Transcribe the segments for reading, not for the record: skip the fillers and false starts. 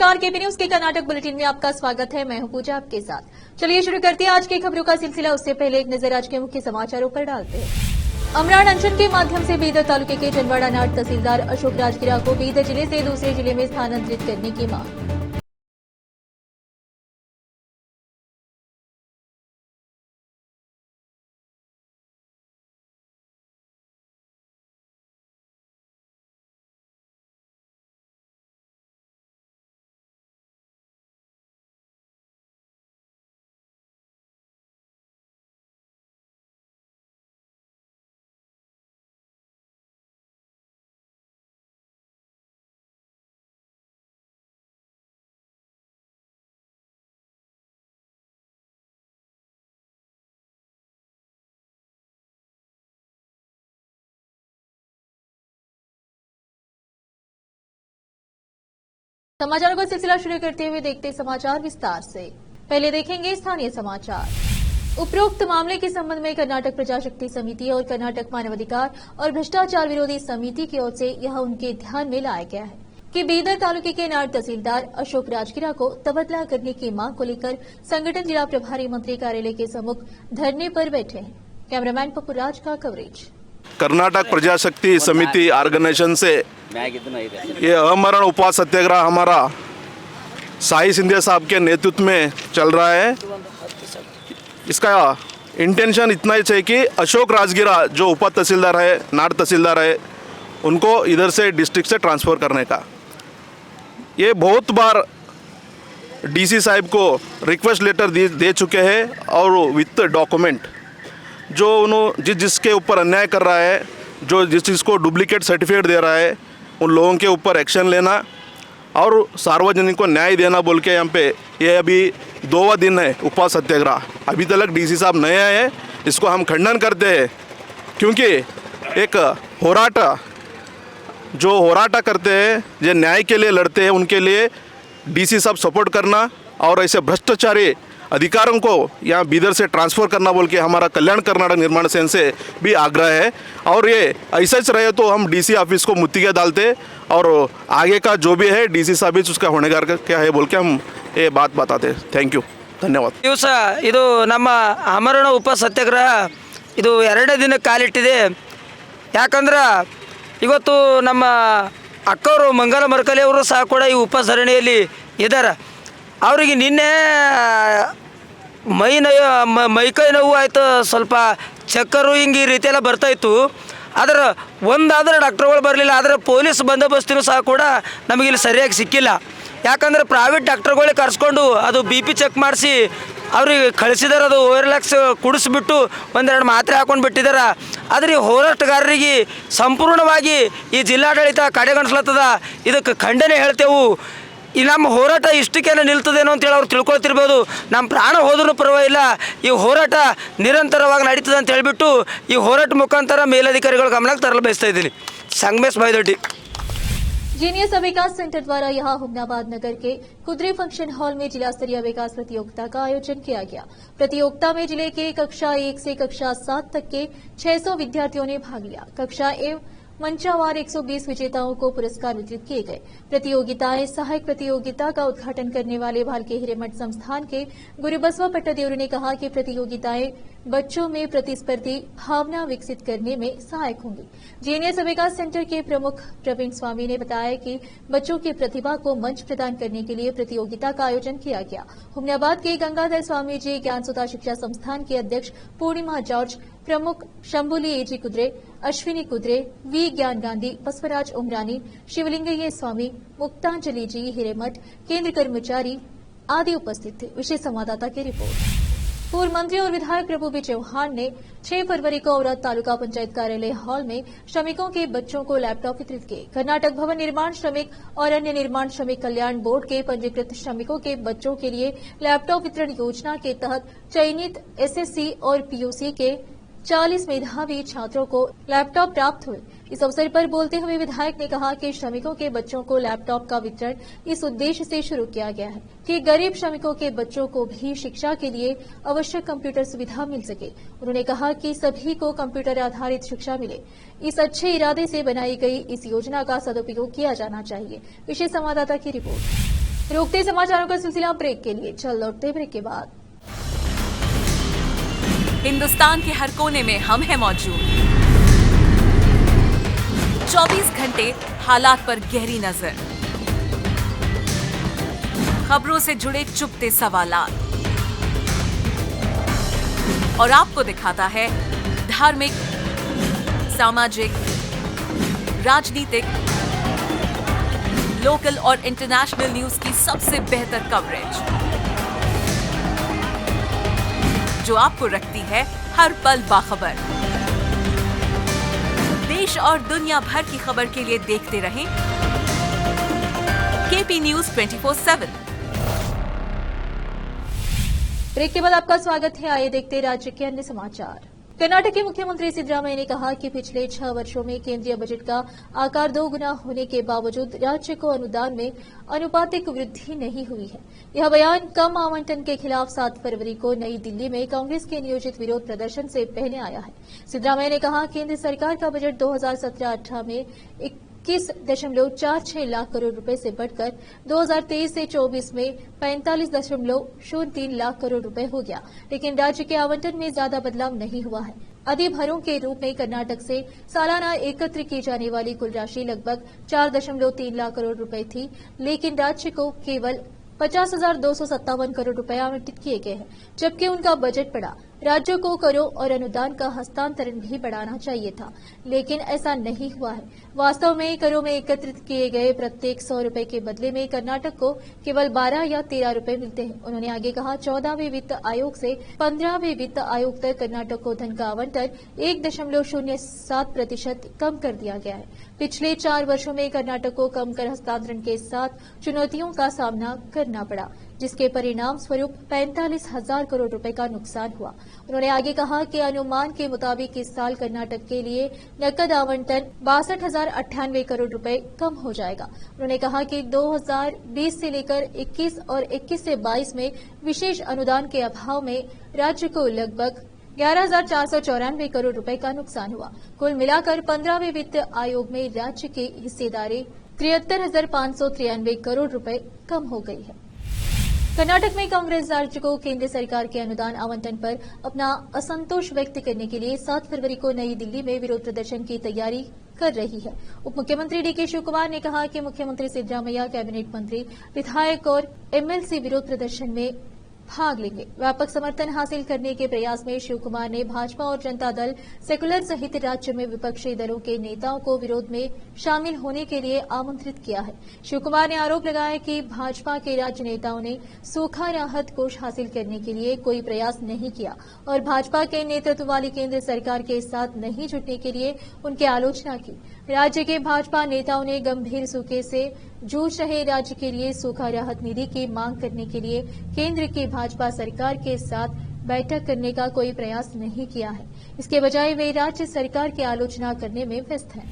नमस्कार, KP news के Karnataka bulletin में आपका स्वागत है। मैं हूं पूजा आपके साथ। चलिए शुरू करते हैं आज की खबरों का सिलसिला। उससे पहले एक नजर आज के मुख्य समाचारों पर डालते हैं। अमरान अनशन के माध्यम से बीदर तालुके के जनवाड़ा नाट तहसीलदार अशोक राजगिरा को बीदर जिले से दूसरे जिले में स्थानांतरित करने की मांग। समाचारों का सिलसिला शुरू करते हुए देखते समाचार विस्तार से। पहले देखेंगे स्थानीय समाचार। उपरोक्त मामले के संबंध में कर्नाटक प्रजाशक्ति समिति और कर्नाटक मानवाधिकार और भ्रष्टाचार विरोधी समिति की ओर से यह उनके ध्यान में लाया गया है कि बीदर तालुके के नाट तहसीलदार अशोक राजगिरा को तबादला करने की मांग को लेकर संगठन जिला प्रभारी मंत्री कार्यालय के सम्मुख धरने पर बैठे हैं। कैमरामैन पप्पू राज का कवरेज। कर्नाटक प्रजाशक्ति समिति ऑर्गेनाइजेशन से ये अमरण उपवास सत्याग्रह हमारा साई सिंधिया साहब के नेतृत्व में चल रहा है। इसका इंटेंशन इतना ही है कि अशोक राजगिरा जो उप तहसीलदार है, नाट तहसीलदार है, उनको इधर से डिस्ट्रिक्ट से ट्रांसफ़र करने का। ये बहुत बार डीसी साहब को रिक्वेस्ट लेटर दे चुके हैं और विथ डॉक्यूमेंट जो उन्होंने जिसके ऊपर अन्याय कर रहा है, जो जिस चीज़ को डुप्लीकेट सर्टिफिकेट दे रहा है, उन लोगों के ऊपर एक्शन लेना और सार्वजनिक को न्याय देना बोल के यहाँ पे ये अभी 2वां दिन है उपवास सत्याग्रह। अभी तक डीसी साहब नए आए हैं, इसको हम खंडन करते हैं क्योंकि एक होराटा करते हैं, जो न्याय के लिए लड़ते हैं, उनके लिए डीसी साहब सपोर्ट करना और ऐसे भ्रष्टाचारी अधिकारों को यहाँ बीदर से ट्रांसफ़र करना बोल के हमारा कल्याण कर्नाटक निर्माण सेन से भी आग्रह है। और ये ऐसा ही रहे तो हम डीसी ऑफिस को मुत्तिगे डालते और आगे का जो भी है डीसी साहब उसका होनेगार क्या है बोल के हम ये बात बताते। थैंक यू, धन्यवाद। दिवस ಇದು ನಮ್ಮ ಅಮರಣ ಉಪ ಸತ್ಯಾಗ್ರಹ ಇದು 2ನೇ ದಿನಕ್ಕೆ ಕಾಲಿಟ್ಟಿದೆ। ಯಾಕಂದ್ರೆ ಇವತ್ತು ನಮ್ಮ ಅಕ್ಕವರು ಮಂಗಲ ಮರಕಲಿ ಅವರು ಸಹ ಕೂಡ ಈ ಉಪಸರಣಿಯಲ್ಲಿ ಇದ್ದಾರೆ। ಅವರಿಗೆ ನಿನ್ನೆ ಮೈಕೈ ನೋವು ಆಯಿತು, ಸ್ವಲ್ಪ ಚಕ್ಕರು ಹಿಂಗೆ ಈ ರೀತಿಯೆಲ್ಲ ಬರ್ತಾಯಿತ್ತು। ಆದರೆ ಒಂದಾದರೆ ಡಾಕ್ಟ್ರುಗಳು ಬರಲಿಲ್ಲ, ಆದರೆ ಪೊಲೀಸ್ ಬಂದೋಬಸ್ತಿನೂ ಸಹ ಕೂಡ ನಮಗಿಲ್ಲಿ ಸರಿಯಾಗಿ ಸಿಕ್ಕಿಲ್ಲ। ಯಾಕಂದರೆ ಪ್ರೈವೇಟ್ ಡಾಕ್ಟ್ರುಗಳೇ ಕರೆಸ್ಕೊಂಡು ಅದು BP ಚೆಕ್ ಮಾಡಿಸಿ ಅವ್ರಿಗೆ ಕಳಿಸಿದಾರೆ। ಅದು ಓರ್ಲ್ಯಾಕ್ಸ್ ಕುಡಿಸ್ಬಿಟ್ಟು ಒಂದೆರಡು ಮಾತ್ರೆ ಹಾಕೊಂಡು ಬಿಟ್ಟಿದ್ದಾರೆ। ಆದರೆ ಈ ಹೋರಾಟಗಾರರಿಗೆ ಸಂಪೂರ್ಣವಾಗಿ ಈ ಜಿಲ್ಲಾಡಳಿತ ಕಡೆಗಣಿಸ್ಲತ್ತದ। ಇದಕ್ಕೆ ಖಂಡನೆ ಹೇಳ್ತೇವೆ। ಈ ನಮ್ಮ ಹೋರಾಟ ಇಷ್ಟಕ್ಕೇನೆ ನಿಲ್ತದೇನೋ ಅಂತೇಳಿ ಅವ್ರು ತಿಳ್ಕೊಳ್ತಿರ್ಬೋದು। ನಮ್ಮ ಪ್ರಾಣ ಹೋದ್ರೂ ಪರವಾಗಿಲ್ಲ, ಈ ಹೋರಾಟ ನಿರಂತರವಾಗಿ ನಡೀತದೆ ಅಂತ ಹೇಳಿಬಿಟ್ಟು ಈ ಹೋರಾಟ ಮುಖಾಂತರ ಮೇಲಧಿಕಾರಿಗಳ ಗಮನಕ್ಕೆ ತರಲು ಬಯಸ್ತಾ ಇದ್ದೀನಿ। ಸಂಗಮೇಶ್ ಬಾಯ್ದೊಡ್ಡಿ। जीनियस विकास सेंटर द्वारा यहां हुमनाबाद नगर के कुदरे फंक्शन हॉल में जिला स्तरीय विकास प्रतियोगिता का आयोजन किया गया। प्रतियोगिता में जिले के कक्षा 1 से कक्षा 7 तक के 600 विद्यार्थियों ने भाग लिया। कक्षा एवं मंचावार 120 विजेताओं को पुरस्कार वितरित किए गए। प्रतियोगिताएं सहायक प्रतियोगिता का उद्घाटन करने वाले भालके हिरेमठ संस्थान के गुरुबसवा पट्टादेवरू ने कहा कि प्रतियोगिताएं बच्चों में प्रतिस्पर्धी भावना विकसित करने में सहायक होंगी। जीनियस विकास सेंटर के प्रमुख प्रवीण स्वामी ने बताया कि बच्चों की प्रतिभा को मंच प्रदान करने के लिए प्रतियोगिता का आयोजन किया गया। हुमनाबाद के गंगाधर स्वामी जी ज्ञानसुधा शिक्षा संस्थान के अध्यक्ष पूर्णिमा जॉर्ज, प्रमुख शंभुली एजी कुद्रे, अश्विनी कुद्रे, वी ज्ञान गांधी, बसवराज उमरानी, शिवलिंगय्य स्वामी, मुक्तांजलि जी हिरेमठ, केंद्र कर्मचारी आदि उपस्थित थे। विशेष संवाददाता की रिपोर्ट। पूर्व मंत्री और विधायक प्रभु बी चौहान ने 6 फरवरी को औरत तालुका पंचायत कार्यालय हॉल में श्रमिकों के बच्चों को लैपटॉप वितरित किए। कर्नाटक भवन निर्माण श्रमिक और अन्य निर्माण श्रमिक कल्याण बोर्ड के पंजीकृत श्रमिकों के बच्चों के लिए लैपटॉप वितरण योजना के तहत चयनित SSC और PUC के 40 मेधावी छात्रों को लैपटॉप प्राप्त हुए। इस अवसर पर बोलते हुए विधायक ने कहा कि श्रमिकों के बच्चों को लैपटॉप का वितरण इस उद्देश्य से शुरू किया गया है कि गरीब श्रमिकों के बच्चों को भी शिक्षा के लिए आवश्यक कंप्यूटर सुविधा मिल सके। उन्होंने कहा कि सभी को कंप्यूटर आधारित शिक्षा मिले। इस अच्छे इरादे से बनाई गई इस योजना का सदुपयोग किया जाना चाहिए। विशेष संवाददाता की रिपोर्ट। रोकते समाचारों का सिलसिला ब्रेक के लिए, चल लौटते ब्रेक के बाद। हिंदुस्तान के हर कोने में हम हैं मौजूद। 24 घंटे हालात पर गहरी नजर, खबरों से जुड़े चुपते सवालात और आपको दिखाता है धार्मिक, सामाजिक, राजनीतिक, लोकल और इंटरनेशनल न्यूज की सबसे बेहतर कवरेज, जो आपको रखती है हर पल बाखबर। देश और दुनिया भर की खबर के लिए देखते रहें केपी न्यूज 24/7। ब्रेक के बाद आपका स्वागत है। आइए देखते राज्य के अन्य समाचार। कर्नाटक के मुख्यमंत्री सिद्धरामैया ने कहा कि पिछले 6 वर्षों में केंद्रीय बजट का आकार 2 गुना होने के बावजूद राज्य को अनुदान में अनुपातिक वृद्धि नहीं हुई है। यह बयान कम आवंटन के खिलाफ 7 फरवरी को नई दिल्ली में कांग्रेस के नियोजित विरोध प्रदर्शन से पहले आया है। सिद्धरामैया ने कहा केंद्र सरकार का बजट 2017-18 में 21.46 लाख करोड़ रुपए से बढ़कर 2023 से 24 में 45.03 लाख करोड़ रुपए हो गया, लेकिन राज्य के आवंटन में ज्यादा बदलाव नहीं हुआ है। अधिभरों के रूप में कर्नाटक से सालाना एकत्र की जाने वाली कुल राशि लगभग 4.3 लाख करोड़ रुपए थी, लेकिन राज्य को केवल 50,257 करोड़ रुपए आवंटित किए गए हैं, जबकि उनका बजट बढ़ा। राज्यों को करों और अनुदान का हस्तांतरण भी बढ़ाना चाहिए था, लेकिन ऐसा नहीं हुआ है। वास्तव में करों में एकत्रित किए गए प्रत्येक 100 रुपए के बदले में कर्नाटक को केवल 12 या 13 रुपए मिलते हैं। उन्होंने आगे कहा 14वें वित्त आयोग से 15वें वित्त आयोग तक कर्नाटक को धन का आवंटन 1.07% कम कर दिया गया है। पिछले 4 वर्षों में कर्नाटक को कम कर हस्तांतरण के साथ चुनौतियों का सामना करना पड़ा, जिसके परिणाम स्वरूप 45,000 करोड़ रुपए का नुकसान हुआ। उन्होंने आगे कहा कि अनुमान के मुताबिक इस साल कर्नाटक के लिए नकद आवंटन 62,098 करोड़ रुपए कम हो जाएगा। उन्होंने कहा कि 2020 से लेकर 21 और 21 से 22 में विशेष अनुदान के अभाव में राज्य को लगभग 11,494 करोड़ रुपए का नुकसान हुआ। कुल मिलाकर 15वें वित्त आयोग में राज्य की हिस्सेदारी 73,593 करोड़ रुपए कम हो गई है। कर्नाटक में कांग्रेस राज्य को केंद्र सरकार के अनुदान आवंटन पर अपना असंतोष व्यक्त करने के लिए 7 फरवरी को नई दिल्ली में विरोध प्रदर्शन की तैयारी कर रही है। उप मुख्यमंत्री डीके शिव कुमार ने कहा कि मुख्यमंत्री सिद्धरामैया, कैबिनेट मंत्री, विधायक और एमएलसी विरोध प्रदर्शन में भाग लेंगे। व्यापक समर्थन हासिल करने के प्रयास में शिव कुमार ने भाजपा और जनता दल, सेकुलर सहित राज्य में विपक्षी दलों के नेताओं को विरोध में शामिल होने के लिए आमंत्रित किया है। शिव कुमार ने आरोप लगाया कि भाजपा के राज्य नेताओं ने सूखा राहत कोष हासिल करने के लिए कोई प्रयास नहीं किया और भाजपा के नेतृत्व वाली केंद्र सरकार के साथ नहीं जुटने के लिए उनकी आलोचना की। राज्य के भाजपा नेताओं ने गंभीर सूखे से जूझ रहे राज्य के लिए सूखा राहत निधि की मांग करने के लिए केंद्र की भाजपा सरकार के साथ बैठक करने का कोई प्रयास नहीं किया है। इसके बजाय वे राज्य सरकार की आलोचना करने में व्यस्त हैं।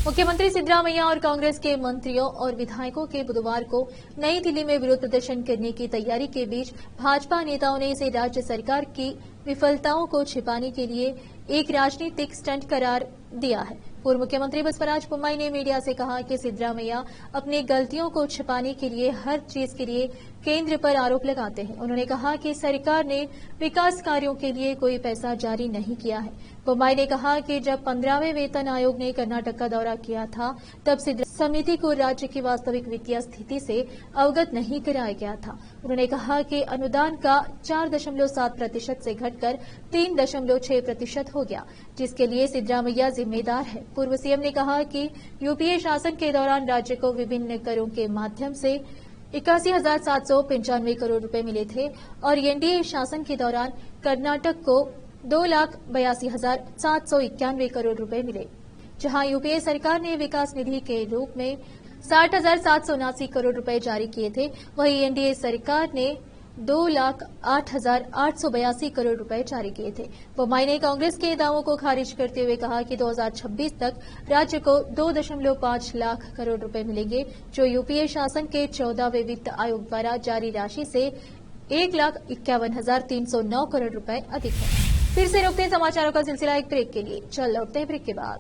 मुख्यमंत्री सिद्धरामैया और कांग्रेस के मंत्रियों और विधायकों के बुधवार को नई दिल्ली में विरोध प्रदर्शन करने की तैयारी के बीच भाजपा नेताओं ने इसे राज्य सरकार की विफलताओं को छिपाने के लिए एक राजनीतिक स्टंट करार दिया है। पूर्व मुख्यमंत्री बसवराज बोम्मई ने मीडिया से कहा कि सिद्धरामैया अपनी गलतियों को छिपाने के लिए हर चीज के लिए केंद्र पर आरोप लगाते हैं। उन्होंने कहा कि सरकार ने विकास कार्यों के लिए कोई पैसा जारी नहीं किया है। बोम्मई ने कहा कि जब 15वें वेतन आयोग ने कर्नाटक का दौरा किया था, तब समिति को राज्य की वास्तविक वित्तीय स्थिति से अवगत नहीं कराया गया था। उन्होंने कहा कि अनुदान का 4.7% से घटकर 3.6% हो गया, जिसके लिए सिद्धरामैया जिम्मेदार है। पूर्व सीएम ने कहा कि यूपीए शासन के दौरान राज्य को विभिन्न करों के माध्यम से 81,795 करोड़ रुपए मिले थे और एनडीए शासन के दौरान कर्नाटक को 2,82,791 करोड़ रुपए मिले, जहां यूपीए सरकार ने विकास निधि के रूप में 60,779 करोड़ रुपए जारी किए थे। वहीं एनडीए सरकार ने 2,08,882 करोड़ रुपए जारी किए थे। बोम्मई ने कांग्रेस के दावों को खारिज करते हुए कहा कि 2026 तक राज्य को 2.5 लाख करोड़ रुपए मिलेंगे, जो यूपीए शासन के 14वें वित्त आयोग द्वारा जारी राशि से 1,51,309 करोड़ रुपए अधिक है। फिर से रोकते हैं समाचारों का सिलसिला एक ब्रेक के लिए। चल लौटते हैं ब्रेक के बाद।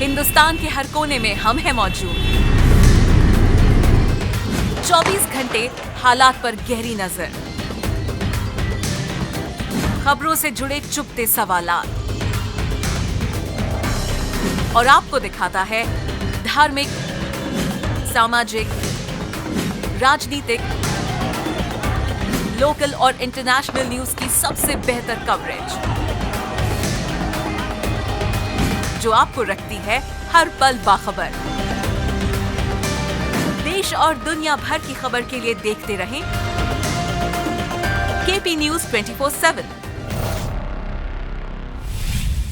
हिंदुस्तान के हर कोने में हम हैं मौजूद। 24 घंटे हालात पर गहरी नजर, खबरों से जुड़े चुपते सवालात और आपको दिखाता है धार्मिक, सामाजिक, राजनीतिक, लोकल और इंटरनेशनल न्यूज की सबसे बेहतर कवरेज, जो आपको रखती है हर पल बाखबर। देश और दुनिया भर की खबर के लिए देखते रहें केपी न्यूज 24/7।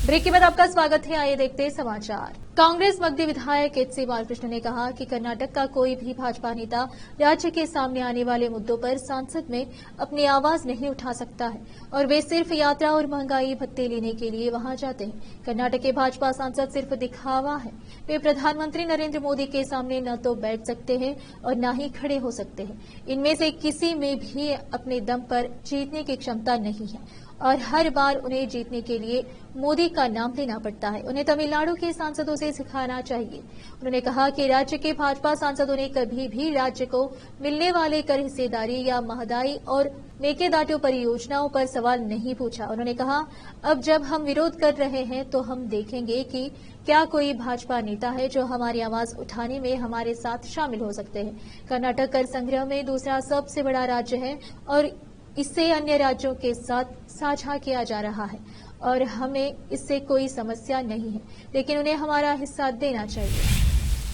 ब्रेक के बाद आपका स्वागत है। आइए देखते हैं समाचार। कांग्रेस मगधी विधायक एच सी बालकृष्ण ने कहा कि कर्नाटक का कोई भी भाजपा नेता राज्य के सामने आने वाले मुद्दों पर संसद में अपनी आवाज नहीं उठा सकता है और वे सिर्फ यात्रा और महंगाई भत्ते लेने के लिए वहां जाते हैं। कर्नाटक के भाजपा सांसद सिर्फ दिखावा है। वे प्रधानमंत्री नरेंद्र मोदी के सामने न तो बैठ सकते हैं और न ही खड़े हो सकते हैं। इनमें से किसी में भी अपने दम पर जीतने की क्षमता नहीं है और हर बार उन्हें जीतने के लिए मोदी का नाम लेना पड़ता है। उन्हें तमिलनाडु के सांसदों से सिखाना चाहिए। उन्होंने कहा कि राज्य के भाजपा सांसदों ने कभी भी राज्य को मिलने वाले कर हिस्सेदारी या महंगाई और मेकेदाटू परियोजनाओं पर सवाल नहीं पूछा। उन्होंने कहा, अब जब हम विरोध कर रहे हैं तो हम देखेंगे कि क्या कोई भाजपा नेता है जो हमारी आवाज उठाने में हमारे साथ शामिल हो सकते हैं। कर्नाटक कर संग्रह में दूसरा सबसे बड़ा राज्य है और इससे अन्य राज्यों के साथ साझा किया जा रहा है और हमें इससे कोई समस्या नहीं है, लेकिन उन्हें हमारा हिस्सा देना चाहिए।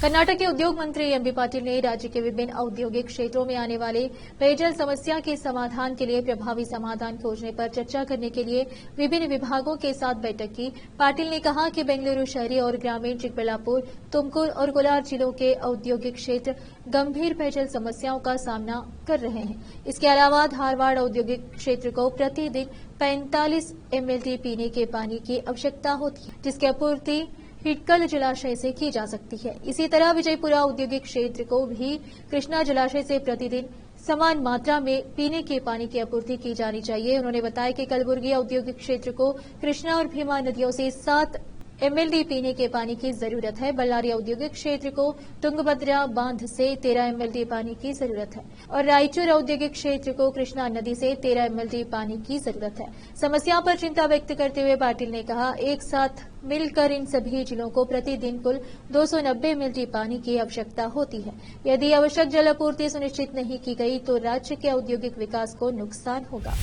कर्नाटक के उद्योग मंत्री एमबी पाटिल ने राज्य के विभिन्न औद्योगिक क्षेत्रों में आने वाले पेयजल समस्या के समाधान के लिए प्रभावी समाधान खोजने पर चर्चा करने के लिए विभिन्न विभागों के साथ बैठक की। पाटिल ने कहा कि बेंगलुरु शहरी और ग्रामीण, चिकबल्लापुर, तुमकुर और कोलार जिलों के औद्योगिक क्षेत्र गंभीर पेयजल समस्याओं का सामना कर रहे हैं। इसके अलावा धारवाड़ औद्योगिक क्षेत्र को प्रतिदिन 45 MLD पीने के पानी की आवश्यकता होती है, जिसकी आपूर्ति हिटकल जलाशय से की जा सकती है। इसी तरह विजयपुरा औद्योगिक क्षेत्र को भी कृष्णा जलाशय से प्रतिदिन समान मात्रा में पीने के पानी की आपूर्ति की जानी चाहिए। उन्होंने बताया कि कलबुर्गी औद्योगिक क्षेत्र को कृष्णा और भीमा नदियों से 7 MLD पीने के पानी की जरूरत है। बल्लारी औद्योगिक क्षेत्र को तुंगभद्रा बांध से 13 MLD पानी की जरूरत है और रायचूर औद्योगिक क्षेत्र को कृष्णा नदी से 13 MLD पानी की जरूरत है। समस्या पर चिंता व्यक्त करते हुए पाटिल ने कहा, एक साथ मिलकर इन सभी जिलों को प्रतिदिन कुल 290 MLD पानी की आवश्यकता होती है। यदि आवश्यक जल आपूर्ति सुनिश्चित नहीं की गई तो राज्य के औद्योगिक विकास को नुकसान होगा।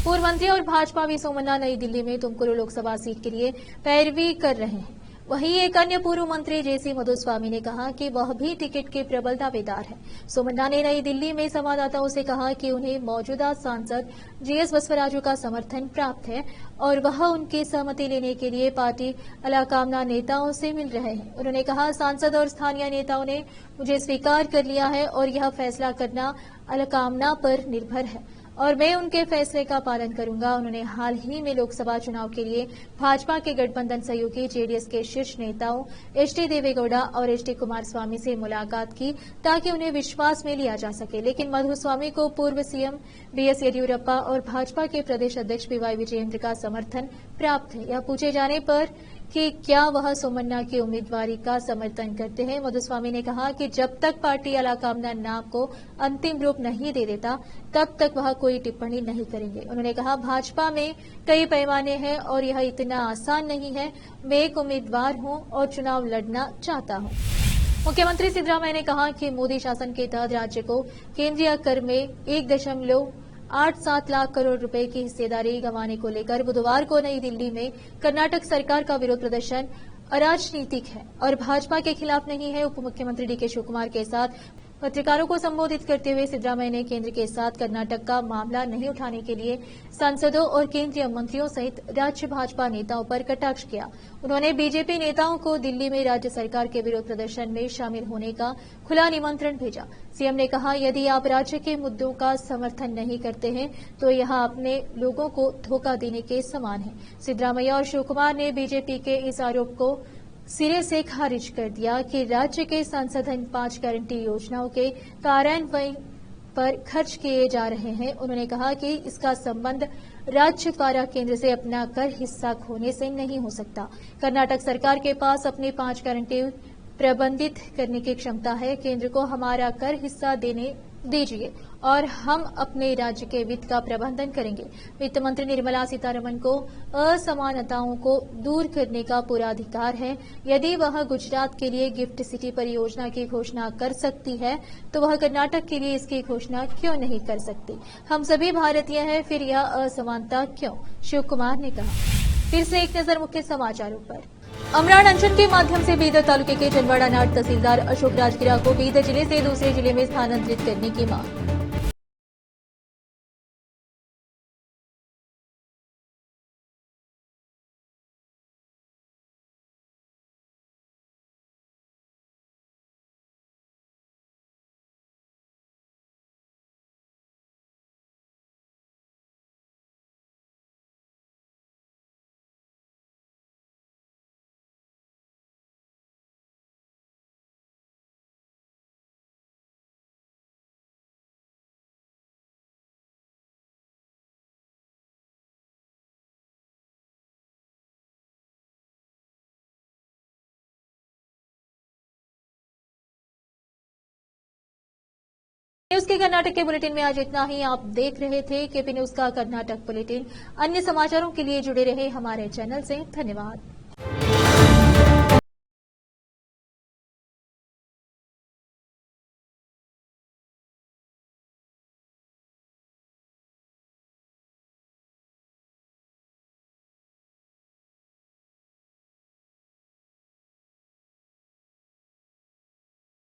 पूर्व मंत्री और भाजपा वी सोमन्ना नई दिल्ली में तुमकुरू लोकसभा सीट के लिए पैरवी कर रहे हैं। वहीं एक अन्य पूर्व मंत्री जेसी मधुस्वामी ने कहा कि वह भी टिकट के प्रबल दावेदार है। सोमन्ना ने नई दिल्ली में संवाददाताओं से कहा कि उन्हें मौजूदा सांसद जीएस बसवराजू का समर्थन प्राप्त है और वह उनकी सहमति लेने के लिए पार्टी अलाकामना नेताओं से मिल रहे हैं। उन्होंने कहा, सांसद और स्थानीय नेताओं ने मुझे स्वीकार कर लिया है और यह फैसला करना अलाकामना पर निर्भर है और मैं उनके फैसले का पालन करूंगा। उन्होंने हाल ही में लोकसभा चुनाव के लिए भाजपा के गठबंधन सहयोगी जेडीएस के शीर्ष नेताओं एचडी देवेगौड़ा और एचडी कुमारस्वामी से मुलाकात की ताकि उन्हें विश्वास में लिया जा सके, लेकिन मधुस्वामी को पूर्व सीएम बीएस येदियुरप्पा और भाजपा के प्रदेश अध्यक्ष पीवाई विजयेंद्र का समर्थन प्राप्त है। यह पूछे जाने पर कि क्या वह सोमन्ना की उम्मीदवारी का समर्थन करते हैं, मधुस्वामी ने कहा कि जब तक पार्टी अलाकामना नाम को अंतिम रूप नहीं दे देता तब तक वह कोई टिप्पणी नहीं करेंगे। उन्होंने कहा, भाजपा में कई पैमाने हैं और यह इतना आसान नहीं है। मैं एक उम्मीदवार हूं और चुनाव लड़ना चाहता हूं। मुख्यमंत्री सिद्धरामैया ने कहा कि मोदी शासन के तहत राज्य को केंद्रीय कर में 1.87 लाख करोड़ रुपए की हिस्सेदारी गंवाने को लेकर बुधवार को नई दिल्ली में कर्नाटक सरकार का विरोध प्रदर्शन अराजनीतिक है और भाजपा के खिलाफ नहीं है। उप मुख्यमंत्री डीके शिवकुमार के साथ पत्रकारों को संबोधित करते हुए सिद्धरामैया ने केंद्र के साथ कर्नाटक का मामला नहीं उठाने के लिए सांसदों और केंद्रीय मंत्रियों सहित राज्य भाजपा नेताओं पर कटाक्ष किया। उन्होंने बीजेपी नेताओं को दिल्ली में राज्य सरकार के विरोध प्रदर्शन में शामिल होने का खुला निमंत्रण भेजा। सीएम ने कहा, यदि आप राज्य के मुद्दों का समर्थन नहीं करते हैं तो यह अपने लोगों को धोखा देने के समान है। सिद्धरामैया और शिवकुमार ने बीजेपी के इस आरोप को सिरे से खारिज कर दिया कि राज्य के संसाधन 5 गारंटी योजनाओं के कार्यान्वयन पर खर्च किए जा रहे हैं। उन्होंने कहा कि इसका संबंध राज्य द्वारा केंद्र से अपना कर हिस्सा खोने से नहीं हो सकता। कर्नाटक सरकार के पास अपनी 5 गारंटी प्रबंधित करने की क्षमता है। केंद्र को हमारा कर हिस्सा देने दीजिए और हम अपने राज्य के वित्त का प्रबंधन करेंगे। वित्त मंत्री निर्मला सीतारमण को असमानताओं को दूर करने का पूरा अधिकार है। यदि वह गुजरात के लिए गिफ्ट सिटी परियोजना की घोषणा कर सकती है तो वह कर्नाटक के लिए इसकी घोषणा क्यों नहीं कर सकती? हम सभी भारतीय हैं, फिर यह असमानता क्यों? शिव कुमार ने कहा। फिर से एक नजर मुख्य समाचारों पर। अमरान अनशन के माध्यम से बीदर तालुके के जनवाड़ा नाट तहसीलदार अशोक राजगिरा को बीदर जिले से दूसरे जिले में स्थानांतरित करने की मांग। न्यूज के कर्नाटक के बुलेटिन में आज इतना ही। आप देख रहे थे केपी न्यूज का कर्नाटक बुलेटिन। अन्य समाचारों के लिए जुड़े रहे हमारे चैनल से। धन्यवाद।